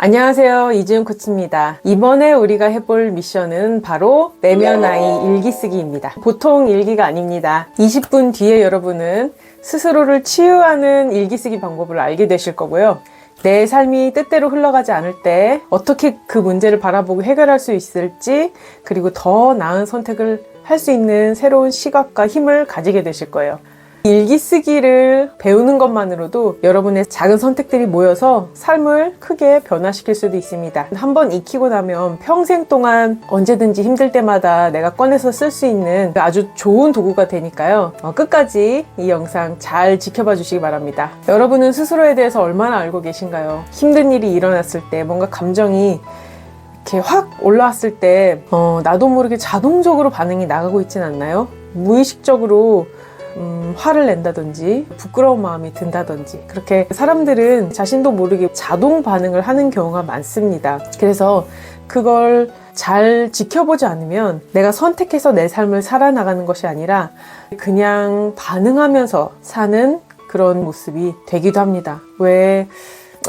안녕하세요, 이지은 코치입니다. 이번에 우리가 해볼 미션은 바로 내면 아이 일기 쓰기입니다. 보통 일기가 아닙니다. 20분 뒤에 여러분은 스스로를 치유하는 일기 쓰기 방법을 알게 되실 거고요. 내 삶이 뜻대로 흘러가지 않을 때 어떻게 그 문제를 바라보고 해결할 수 있을지, 그리고 더 나은 선택을 할 수 있는 새로운 시각과 힘을 가지게 되실 거예요. 일기 쓰기를 배우는 것만으로도 여러분의 작은 선택들이 모여서 삶을 크게 변화시킬 수도 있습니다. 한번 익히고 나면 평생 동안 언제든지 힘들 때마다 내가 꺼내서 쓸 수 있는 아주 좋은 도구가 되니까요. 끝까지 이 영상 잘 지켜봐 주시기 바랍니다. 여러분은 스스로에 대해서 얼마나 알고 계신가요? 힘든 일이 일어났을 때 뭔가 감정이 이렇게 확 올라왔을 때 나도 모르게 자동적으로 반응이 나가고 있진 않나요? 무의식적으로 화를 낸다든지 부끄러운 마음이 든다든지, 그렇게 사람들은 자신도 모르게 자동 반응을 하는 경우가 많습니다. 그래서 그걸 잘 지켜보지 않으면 내가 선택해서 내 삶을 살아나가는 것이 아니라 그냥 반응하면서 사는 그런 모습이 되기도 합니다. 왜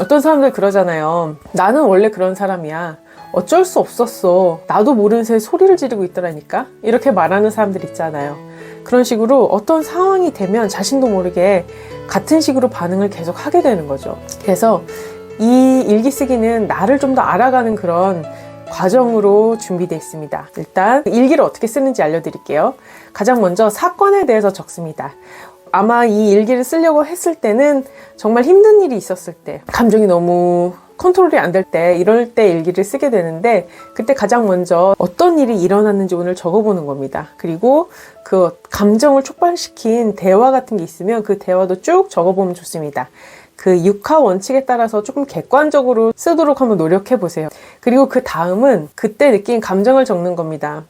어떤 사람들 그러잖아요. 나는 원래 그런 사람이야. 어쩔 수 없었어. 나도 모르는 새에 소리를 지르고 있더라니까. 이렇게 말하는 사람들 있잖아요. 그런 식으로 어떤 상황이 되면 자신도 모르게 같은 식으로 반응을 계속 하게 되는 거죠. 그래서 이 일기 쓰기는 나를 좀 더 알아가는 그런 과정으로 준비되어 있습니다. 일단 일기를 어떻게 쓰는지 알려드릴게요. 가장 먼저 사건에 대해서 적습니다. 아마 이 일기를 쓰려고 했을 때는 정말 힘든 일이 있었을 때, 감정이 너무 컨트롤이 안 될 때, 이럴 때 일기를 쓰게 되는데, 그때 가장 먼저 어떤 일이 일어났는지 오늘 적어보는 겁니다. 그리고 그 감정을 촉발시킨 대화 같은 게 있으면 그 대화도 쭉 적어보면 좋습니다. 그 6화 원칙에 따라서 조금 객관적으로 쓰도록 한번 노력해 보세요. 그리고 그 다음은 그때 느낀 감정을 적는 겁니다.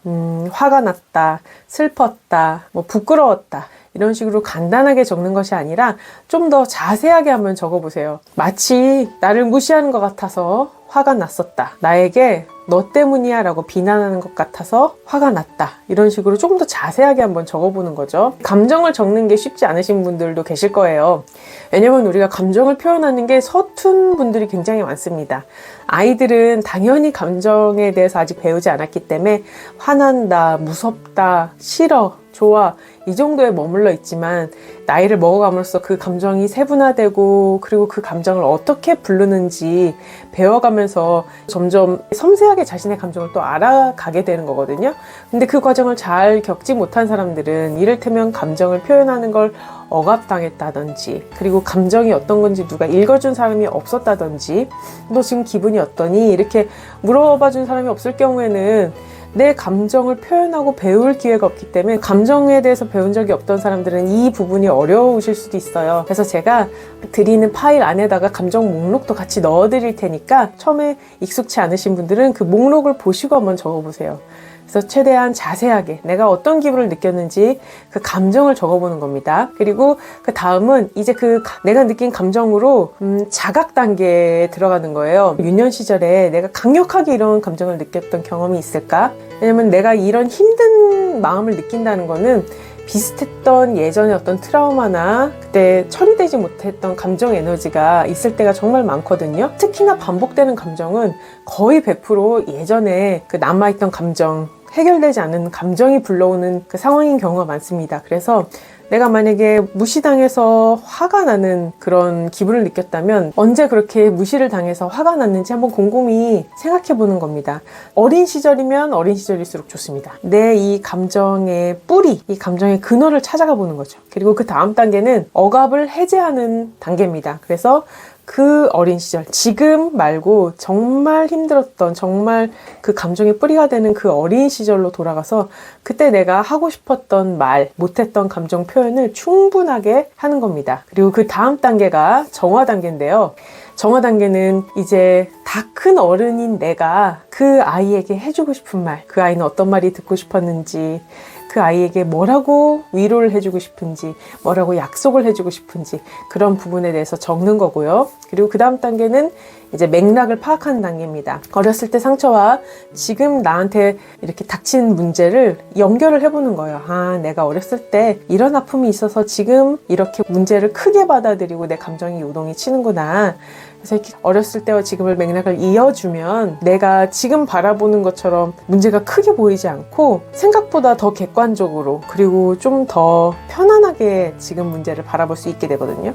화가 났다, 슬펐다, 부끄러웠다, 이런 식으로 간단하게 적는 것이 아니라 좀 더 자세하게 한번 적어보세요. 마치 나를 무시하는 것 같아서 화가 났었다. 나에게 너 때문이야 라고 비난하는 것 같아서 화가 났다. 이런 식으로 조금 더 자세하게 한번 적어보는 거죠. 감정을 적는 게 쉽지 않으신 분들도 계실 거예요. 왜냐면 우리가 감정을 표현하는 게 서툰 분들이 굉장히 많습니다. 아이들은 당연히 감정에 대해서 아직 배우지 않았기 때문에 화난다, 무섭다, 싫어, 좋아, 이 정도에 머물러 있지만 나이를 먹어감으로써 그 감정이 세분화되고, 그리고 그 감정을 어떻게 부르는지 배워가면서 점점 섬세하게 자신의 감정을 또 알아가게 되는 거거든요. 근데 그 과정을 잘 겪지 못한 사람들은 이를테면 감정을 표현하는 걸 억압당했다든지, 그리고 감정이 어떤 건지 누가 읽어준 사람이 없었다든지, 너 지금 기분이 어떠니? 이렇게 물어봐준 사람이 없을 경우에는 내 감정을 표현하고 배울 기회가 없기 때문에, 감정에 대해서 배운 적이 없던 사람들은 이 부분이 어려우실 수도 있어요. 그래서 제가 드리는 파일 안에다가 감정 목록도 같이 넣어 드릴 테니까 처음에 익숙치 않으신 분들은 그 목록을 보시고 한번 적어보세요. 그래서 최대한 자세하게 내가 어떤 기분을 느꼈는지 그 감정을 적어보는 겁니다. 그리고 그 다음은 이제 내가 느낀 감정으로 자각 단계에 들어가는 거예요. 유년 시절에 내가 강력하게 이런 감정을 느꼈던 경험이 있을까? 왜냐면 내가 이런 힘든 마음을 느낀다는 거는 비슷했던 예전의 어떤 트라우마나 그때 처리되지 못했던 감정 에너지가 있을 때가 정말 많거든요. 특히나 반복되는 감정은 거의 100% 예전에 그 남아있던 감정, 해결되지 않은 감정이 불러오는 그 상황인 경우가 많습니다. 그래서 내가 만약에 무시당해서 화가 나는 그런 기분을 느꼈다면 언제 그렇게 무시를 당해서 화가 났는지 한번 곰곰이 생각해 보는 겁니다. 어린 시절이면 어린 시절일수록 좋습니다. 내 이 감정의 뿌리, 이 감정의 근원을 찾아가 보는 거죠. 그리고 그 다음 단계는 억압을 해제하는 단계입니다. 그래서 그 어린 시절, 지금 말고 정말 힘들었던, 정말 그 감정의 뿌리가 되는 그 어린 시절로 돌아가서 그때 내가 하고 싶었던 말, 못했던 감정 표현을 충분하게 하는 겁니다. 그리고 그 다음 단계가 정화 단계인데요. 정화 단계는 이제 다 큰 어른인 내가 그 아이에게 해주고 싶은 말, 그 아이는 어떤 말이 듣고 싶었는지, 그 아이에게 뭐라고 위로를 해주고 싶은지, 뭐라고 약속을 해주고 싶은지, 그런 부분에 대해서 적는 거고요. 그리고 그 다음 단계는 이제 맥락을 파악하는 단계입니다. 어렸을 때 상처와 지금 나한테 이렇게 닥친 문제를 연결을 해보는 거예요. 아, 내가 어렸을 때 이런 아픔이 있어서 지금 이렇게 문제를 크게 받아들이고 내 감정이 요동이 치는구나. 그래서 이렇게 어렸을 때와 지금을 맥락을 이어주면 내가 지금 바라보는 것처럼 문제가 크게 보이지 않고 생각보다 더 객관적으로 그리고 좀 더 편안하게 지금 문제를 바라볼 수 있게 되거든요.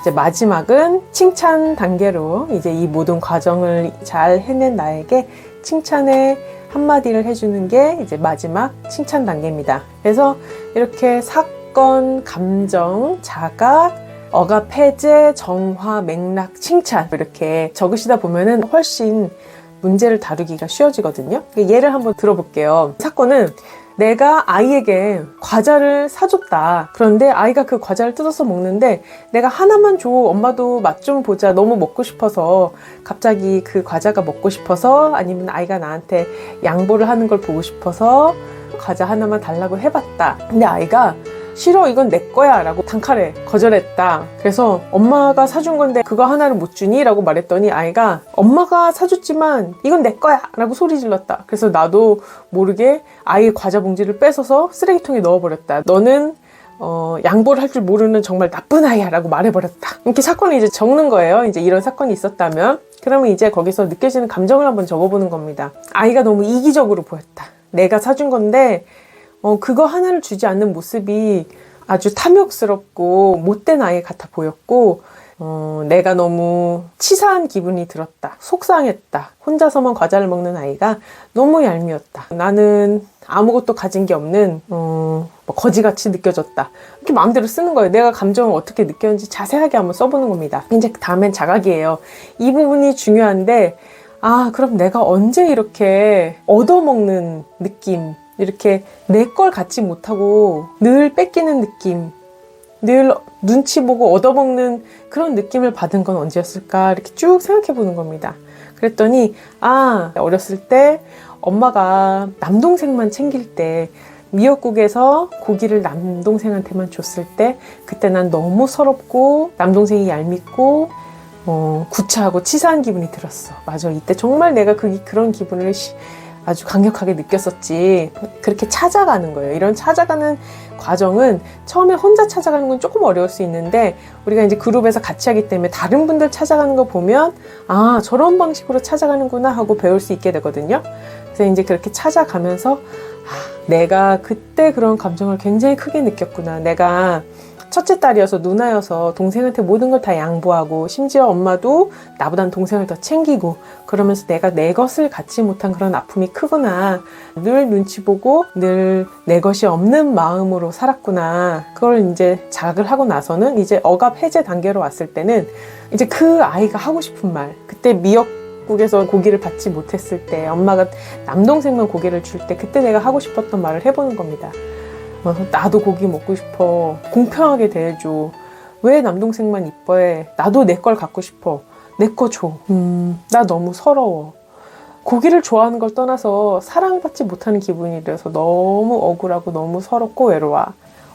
이제 마지막은 칭찬 단계로 이제 이 모든 과정을 잘 해낸 나에게 칭찬의 한마디를 해주는 게 이제 마지막 칭찬 단계입니다. 그래서 이렇게 사건, 감정, 자각, 억압, 해제, 정화, 맥락, 칭찬 이렇게 적으시다 보면은 훨씬 문제를 다루기가 쉬워지거든요. 예를 한번 들어볼게요. 사건은 내가 아이에게 과자를 사줬다. 그런데 아이가 그 과자를 뜯어서 먹는데 내가 하나만 줘. 엄마도 맛 좀 보자. 너무 먹고 싶어서 갑자기 그 과자가 먹고 싶어서 아니면 아이가 나한테 양보를 하는 걸 보고 싶어서 과자 하나만 달라고 해봤다. 근데 아이가 싫어, 이건 내 거야 라고 단칼에 거절했다. 그래서 엄마가 사준 건데 그거 하나를 못 주니? 라고 말했더니 아이가 엄마가 사줬지만 이건 내 거야 라고 소리 질렀다. 그래서 나도 모르게 아이의 과자 봉지를 뺏어서 쓰레기통에 넣어버렸다. 너는 양보를 할 줄 모르는 정말 나쁜 아이야 라고 말해버렸다. 이렇게 사건을 이제 적는 거예요. 이제 이런 사건이 있었다면 그러면 이제 거기서 느껴지는 감정을 한번 적어보는 겁니다. 아이가 너무 이기적으로 보였다. 내가 사준 건데 그거 하나를 주지 않는 모습이 아주 탐욕스럽고 못된 아이 같아 보였고 내가 너무 치사한 기분이 들었다. 속상했다. 혼자서만 과자를 먹는 아이가 너무 얄미웠다. 나는 아무것도 가진 게 없는 거지같이 느껴졌다. 이렇게 마음대로 쓰는 거예요. 내가 감정을 어떻게 느꼈는지 자세하게 한번 써보는 겁니다. 이제 다음엔 자각이에요. 이 부분이 중요한데 그럼 내가 언제 이렇게 얻어먹는 느낌, 이렇게 내 걸 갖지 못하고 늘 뺏기는 느낌, 늘 눈치 보고 얻어먹는 그런 느낌을 받은 건 언제였을까 이렇게 쭉 생각해 보는 겁니다. 그랬더니 어렸을 때 엄마가 남동생만 챙길 때 미역국에서 고기를 남동생한테만 줬을 때 그때 난 너무 서럽고 남동생이 얄밉고 구차하고 치사한 기분이 들었어. 맞아, 이때 정말 내가 그런 기분을 아주 강력하게 느꼈었지. 그렇게 찾아가는 거예요. 이런 찾아가는 과정은 처음에 혼자 찾아가는 건 조금 어려울 수 있는데 우리가 이제 그룹에서 같이 하기 때문에 다른 분들 찾아가는 거 보면 저런 방식으로 찾아가는구나 하고 배울 수 있게 되거든요. 그래서 이제 그렇게 찾아가면서 내가 그때 그런 감정을 굉장히 크게 느꼈구나. 내가 첫째 딸이어서 누나여서 동생한테 모든 걸 다 양보하고 심지어 엄마도 나보단 동생을 더 챙기고 그러면서 내가 내 것을 갖지 못한 그런 아픔이 크구나. 늘 눈치 보고 늘 내 것이 없는 마음으로 살았구나. 그걸 이제 자각을 하고 나서는 이제 억압 해제 단계로 왔을 때는 이제 그 아이가 하고 싶은 말, 그때 미역국에서 고기를 받지 못했을 때 엄마가 남동생만 고기를 줄 때 그때 내가 하고 싶었던 말을 해보는 겁니다. 나도 고기 먹고 싶어. 공평하게 대해줘. 왜 남동생만 이뻐해? 나도 내 걸 갖고 싶어. 내 거 줘. 나 너무 서러워. 고기를 좋아하는 걸 떠나서 사랑받지 못하는 기분이 들어서 너무 억울하고 너무 서럽고 외로워.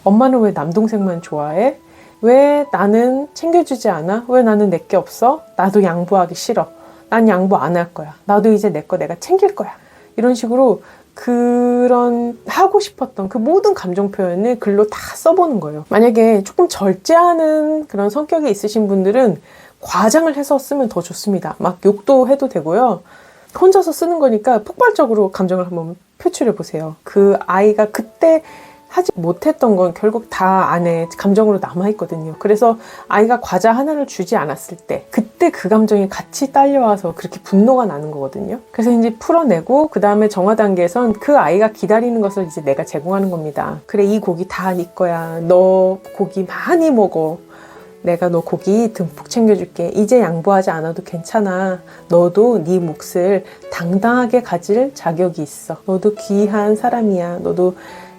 엄마는 왜 남동생만 좋아해? 왜 나는 챙겨주지 않아? 왜 나는 내 게 없어? 나도 양보하기 싫어. 난 양보 안 할 거야. 나도 이제 내 거 내가 챙길 거야. 이런 식으로 그런 하고 싶었던 그 모든 감정 표현을 글로 다 써보는 거예요. 만약에 조금 절제하는 그런 성격이 있으신 분들은 과장을 해서 쓰면 더 좋습니다. 막 욕도 해도 되고요. 혼자서 쓰는 거니까 폭발적으로 감정을 한번 표출해 보세요. 그 아이가 그때 하지 못했던 건 결국 다 안에 감정으로 남아있거든요. 그래서 아이가 과자 하나를 주지 않았을 때 그때 그 감정이 같이 딸려와서 그렇게 분노가 나는 거거든요. 그래서 이제 풀어내고 그 다음에 정화 단계에선 그 아이가 기다리는 것을 이제 내가 제공하는 겁니다. 그래, 이 고기 다 네 거야. 너 고기 많이 먹어. 내가 너 고기 듬뿍 챙겨줄게. 이제 양보하지 않아도 괜찮아. 너도 네 몫을 당당하게 가질 자격이 있어. 너도 귀한 사람이야. 너도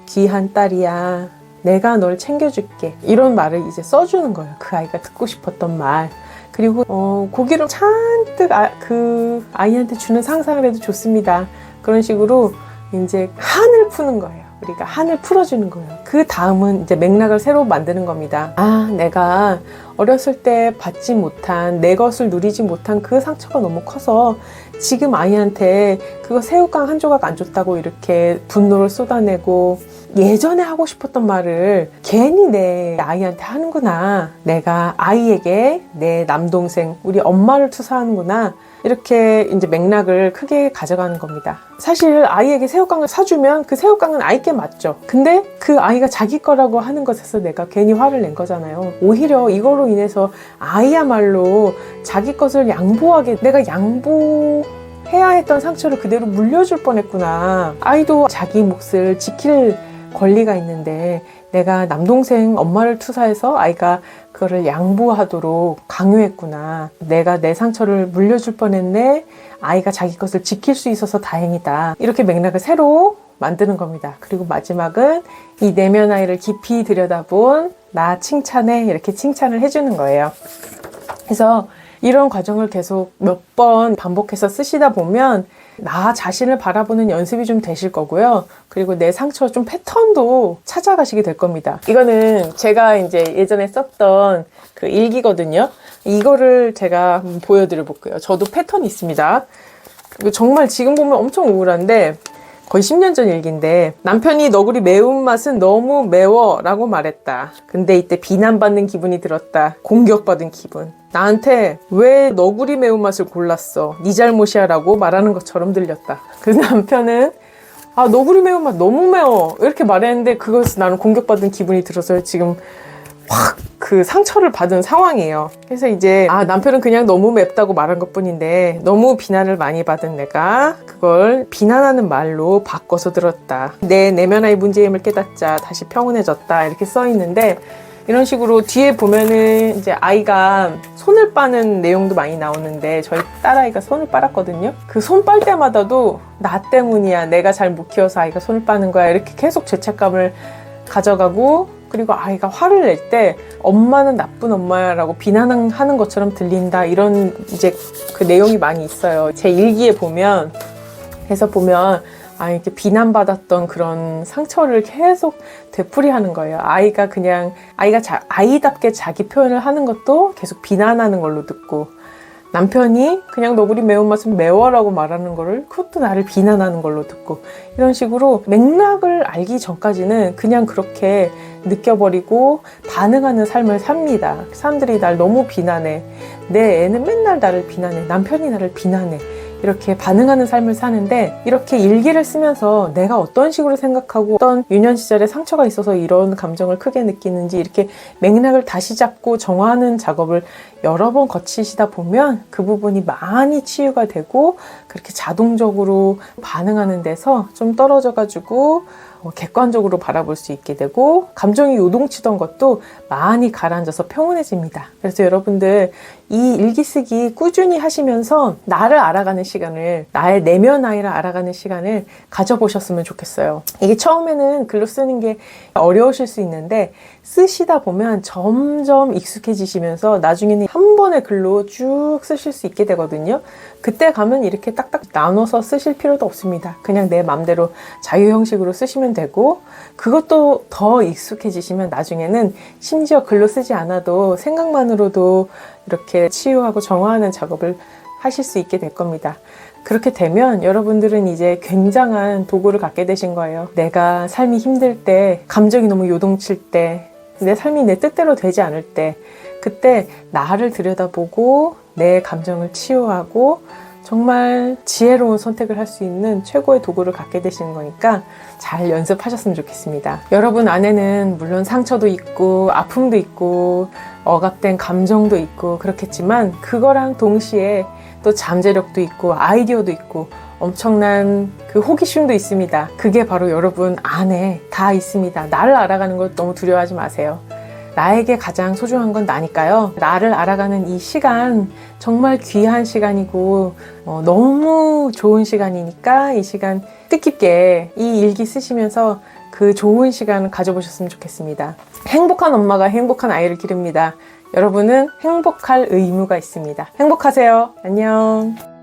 귀한 딸이야. 내가 널 챙겨줄게. 이런 말을 이제 써주는 거예요. 그 아이가 듣고 싶었던 말. 그리고 고기를 잔뜩 그 아이한테 주는 상상을 해도 좋습니다. 그런 식으로 이제 한을 푸는 거예요. 우리가 한을 풀어주는 거예요. 그 다음은 이제 맥락을 새로 만드는 겁니다. 아, 내가 어렸을 때 받지 못한, 내 것을 누리지 못한 그 상처가 너무 커서 지금 아이한테 그거 새우깡 한 조각 안 줬다고 이렇게 분노를 쏟아내고 예전에 하고 싶었던 말을 괜히 내 아이한테 하는구나. 내가 아이에게 내 남동생, 우리 엄마를 투사하는구나. 이렇게 이제 맥락을 크게 가져가는 겁니다. 사실 아이에게 새우깡을 사주면 그 새우깡은 아이께 맞죠. 근데 그 아이가 자기 거라고 하는 것에서 내가 괜히 화를 낸 거잖아요. 오히려 이거로 인해서 아이야말로 자기 것을 양보하게, 내가 양보해야 했던 상처를 그대로 물려줄 뻔했구나. 아이도 자기 몫을 지킬 권리가 있는데 내가 남동생 엄마를 투사해서 아이가 그거를 양보하도록 강요했구나. 내가 내 상처를 물려줄 뻔했네. 아이가 자기 것을 지킬 수 있어서 다행이다. 이렇게 맥락을 새로 만드는 겁니다. 그리고 마지막은 이 내면 아이를 깊이 들여다본 나 칭찬해, 이렇게 칭찬을 해주는 거예요. 그래서 이런 과정을 계속 몇 번 반복해서 쓰시다 보면 나 자신을 바라보는 연습이 좀 되실 거고요. 그리고 내 상처 좀 패턴도 찾아가시게 될 겁니다. 이거는 제가 이제 예전에 썼던 그 일기거든요. 이거를 제가 한번 보여드려 볼게요. 저도 패턴이 있습니다. 그리고 정말 지금 보면 엄청 우울한데 거의 10년 전 일기인데, 남편이 너구리 매운맛은 너무 매워 라고 말했다. 근데 이때 비난받는 기분이 들었다. 공격받은 기분. 나한테 왜 너구리 매운맛을 골랐어? 네 잘못이야 라고 말하는 것처럼 들렸다. 그래서 남편은 아, 너구리 매운맛 너무 매워 이렇게 말했는데 그것을 나는 공격받은 기분이 들어서 지금 확 그 상처를 받은 상황이에요. 그래서 이제 남편은 그냥 너무 맵다고 말한 것뿐인데 너무 비난을 많이 받은 내가 그걸 비난하는 말로 바꿔서 들었다. 내 내면의 문제임을 깨닫자. 다시 평온해졌다. 이렇게 써 있는데, 이런 식으로 뒤에 보면은 이제 아이가 손을 빠는 내용도 많이 나오는데, 저희 딸아이가 손을 빨았거든요. 그 손 빨 때마다도 나 때문이야, 내가 잘 못 키워서 아이가 손을 빠는 거야, 이렇게 계속 죄책감을 가져가고, 그리고 아이가 화를 낼 때 엄마는 나쁜 엄마야 라고 비난하는 것처럼 들린다, 이런 이제 그 내용이 많이 있어요. 제 일기에 보면, 해서 보면 이렇게 비난받았던 그런 상처를 계속 되풀이하는 거예요. 아이가 아이답게 자기 표현을 하는 것도 계속 비난하는 걸로 듣고, 남편이 그냥 너구리 매운맛은 매워라고 말하는 거를 그것도 나를 비난하는 걸로 듣고, 이런 식으로 맥락을 알기 전까지는 그냥 그렇게 느껴버리고 반응하는 삶을 삽니다. 사람들이 날 너무 비난해. 내 애는 맨날 나를 비난해. 남편이 나를 비난해. 이렇게 반응하는 삶을 사는데, 이렇게 일기를 쓰면서 내가 어떤 식으로 생각하고 어떤 유년 시절에 상처가 있어서 이런 감정을 크게 느끼는지 이렇게 맥락을 다시 잡고 정화하는 작업을 여러 번 거치시다 보면 그 부분이 많이 치유가 되고, 그렇게 자동적으로 반응하는 데서 좀 떨어져가지고 객관적으로 바라볼 수 있게 되고, 감정이 요동치던 것도 많이 가라앉아서 평온해집니다. 그래서 여러분들 이 일기쓰기 꾸준히 하시면서 나를 알아가는 시간을, 나의 내면 아이를 알아가는 시간을 가져보셨으면 좋겠어요. 이게 처음에는 글로 쓰는 게 어려우실 수 있는데, 쓰시다 보면 점점 익숙해지시면서 나중에는 한 번의 글로 쭉 쓰실 수 있게 되거든요. 그때 가면 이렇게 딱딱 나눠서 쓰실 필요도 없습니다. 그냥 내 맘대로 자유 형식으로 쓰시면 되고, 그것도 더 익숙해지시면 나중에는 심지어 글로 쓰지 않아도 생각만으로도 이렇게 치유하고 정화하는 작업을 하실 수 있게 될 겁니다. 그렇게 되면 여러분들은 이제 굉장한 도구를 갖게 되신 거예요. 내가 삶이 힘들 때, 감정이 너무 요동칠 때, 내 삶이 내 뜻대로 되지 않을 때, 그때 나를 들여다보고 내 감정을 치유하고 정말 지혜로운 선택을 할 수 있는 최고의 도구를 갖게 되시는 거니까 잘 연습하셨으면 좋겠습니다. 여러분 안에는 물론 상처도 있고 아픔도 있고 억압된 감정도 있고 그렇겠지만, 그거랑 동시에 또 잠재력도 있고 아이디어도 있고 엄청난 그 호기심도 있습니다. 그게 바로 여러분 안에 다 있습니다. 나를 알아가는 것 너무 두려워하지 마세요. 나에게 가장 소중한 건 나니까요. 나를 알아가는 이 시간 정말 귀한 시간이고 너무 좋은 시간이니까 이 시간 뜻깊게 이 일기 쓰시면서 그 좋은 시간 가져보셨으면 좋겠습니다. 행복한 엄마가 행복한 아이를 기릅니다. 여러분은 행복할 의무가 있습니다. 행복하세요. 안녕.